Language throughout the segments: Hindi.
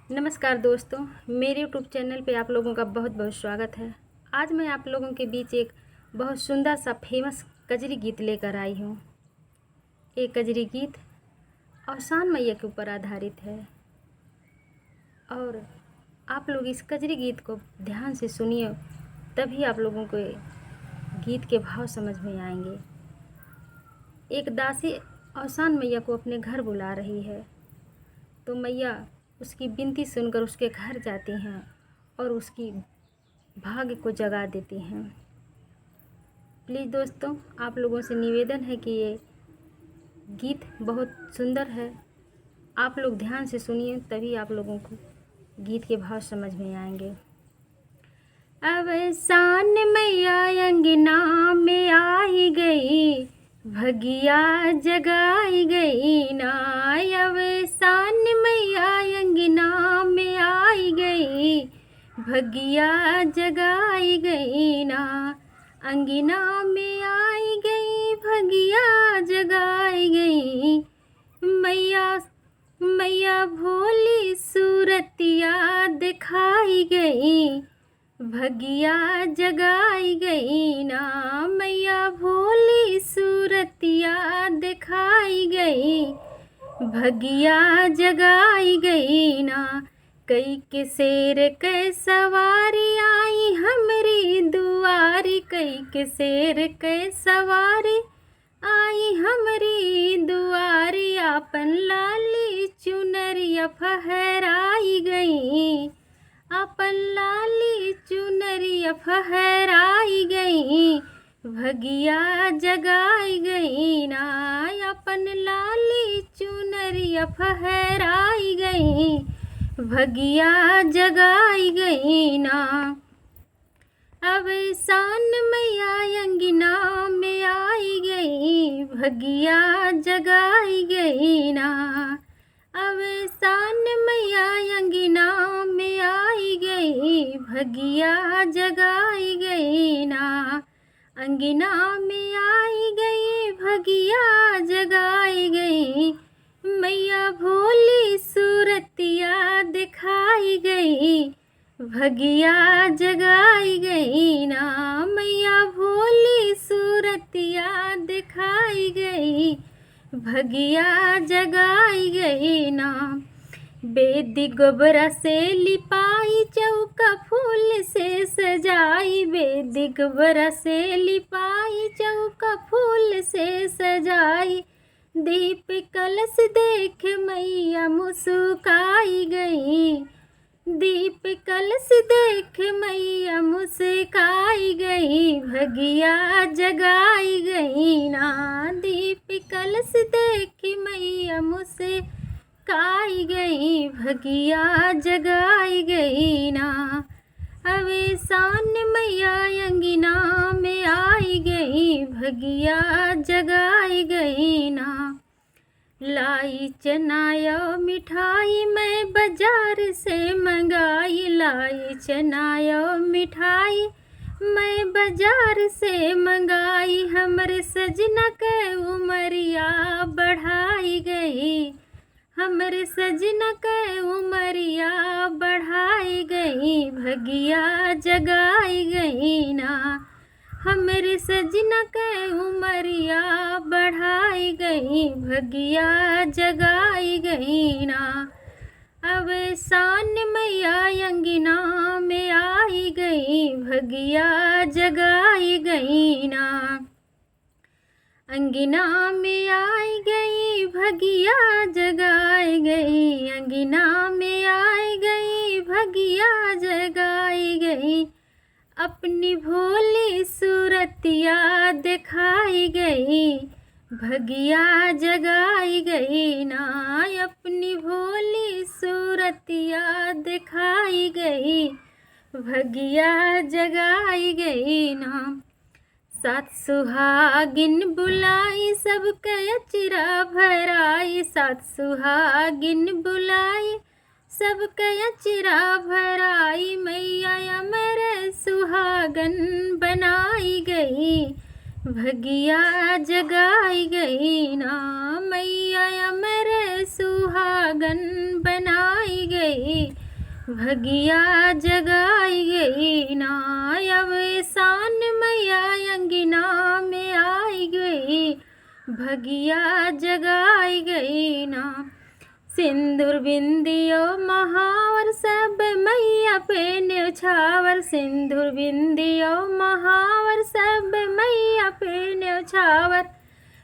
नमस्कार दोस्तों, मेरे यूट्यूब चैनल पे आप लोगों का बहुत बहुत स्वागत है। आज मैं आप लोगों के बीच एक बहुत सुंदर सा फेमस कजरी गीत लेकर आई हूँ। ये कजरी गीत अवसान मैया के ऊपर आधारित है और आप लोग इस कजरी गीत को ध्यान से सुनिए, तभी आप लोगों को गीत के भाव समझ में आएंगे। एक दासी अवसान मैया को अपने घर बुला रही है, तो मैया उसकी विनती सुनकर उसके घर जाती हैं और उसकी भाग्य को जगा देती हैं। प्लीज़ दोस्तों, आप लोगों से निवेदन है कि ये गीत बहुत सुंदर है, आप लोग ध्यान से सुनिए, तभी आप लोगों को गीत के भाव समझ में आएंगे। अवसान मैया अंगना में आई गई, भगिया जगाई गई ना। अवसान मैया अंगना में आई गई, भगिया जगाई गई ना। अंगना में आई गई, भगिया जगाई गई। मैया मैया भोली सूरतिया दिखाई गई, भगिया जगाई गई ना। मैया भोली सूरतिया दिखाई गई, भगिया जगाई गई ना। कई के शेर के सवारी आई हमरी दुआरी, कई के शेर के सवारी आई हमरी दुआरी। आपन लाली चुनरिया फहराई गई, अपन लाली चुनरिया फहराई गई, भगिया जगाई गई ना। अपन लाली चुनरिया फहराई गई, भगिया जगाई गई ना। अवसान मैया अंगना में आई गई, भगिया जगाई गई ना। अवसान मैया अंगना में आई गई, भगिया जगाई गई ना। अंगना में आई गई, भगिया जगाई गई। मैया भोली सूरतिया दिखाई गई, भगिया जगाई गई ना। मैया भोली सूरतिया दिखाई गई, भगिया जगाई गई ना। बेदी गोबरा से लिपाई, चौका फूल से सजाई। बेदी गोबरा से लिपाई, चौका फूल से सजाई। दीप कलश देख मैया मुस्काई गई, दीप कलश देख मैया मुस्काई गई, भगिया जगाई गई ना। दीप कलश देख मैया मुस्काई गई, भगिया जगाई गई ना। अवसान मैया अंगना में आई गई, भगिया जगाई गई ना। लाई चनाया मिठाई मैं बाजार से मंगाई, लाई चनाया मिठाई मैं बाजार से मंगाई। हमरे सजना के उमरिया बढ़ाई गई, हमरे सजना के उमरिया बढ़ाई गई, भगिया जगाई गई ना। हमरे सजना के उमरिया बढ़ाई गई, भगिया जगाई गई ना। अवसान मैया अंगना में आई गई, भगिया जगाई गई ना। अंगना में आई गई, भगिया जगाई गई। अंगना में आई गई, भगिया जगाई गई। अपनी भोली सूरतिया दिखाई गई, भगिया जगाई गई ना। अपनी भोली सूरतिया दिखाई गई, भगिया जगाई गई ना। सात सुहागिन बुलाई, सबके अचरा भराई। सात सुहागिन बुलाई, सबके अचरा भराई। मैया अमर सुहागन बनाई गई, भगिया जगाई गई ना। मैया अमर सुहागन बनाई गई, भगिया जगाई गई ना, अब शान मैया अंगना में आई गई, भगिया जगाई गई ना। सिंदूर बिंदियो महावर सब मैया पे न्यौछावर, सिंदूर बिंदियो महावर सब मैया पे न्यौछावर।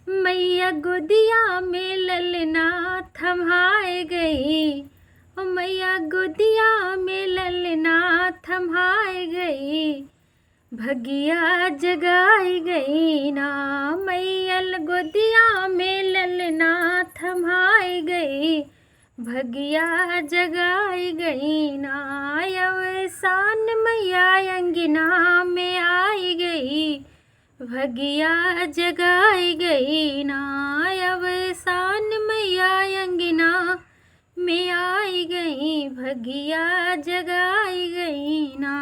मैया गोदिया में ललना थमाए गई, ओ मैया गोदिया में ललना थमाए गई, भगिया जगाई गई ना। मैया गोदिया में ललना थमाए गई, भगिया जगाई गई ना। अवसान मैया अंगना में आई गई, भगिया जगाई गई ना। अवसान मैया अंगना में आई गई, भगिया जगाई गई ना।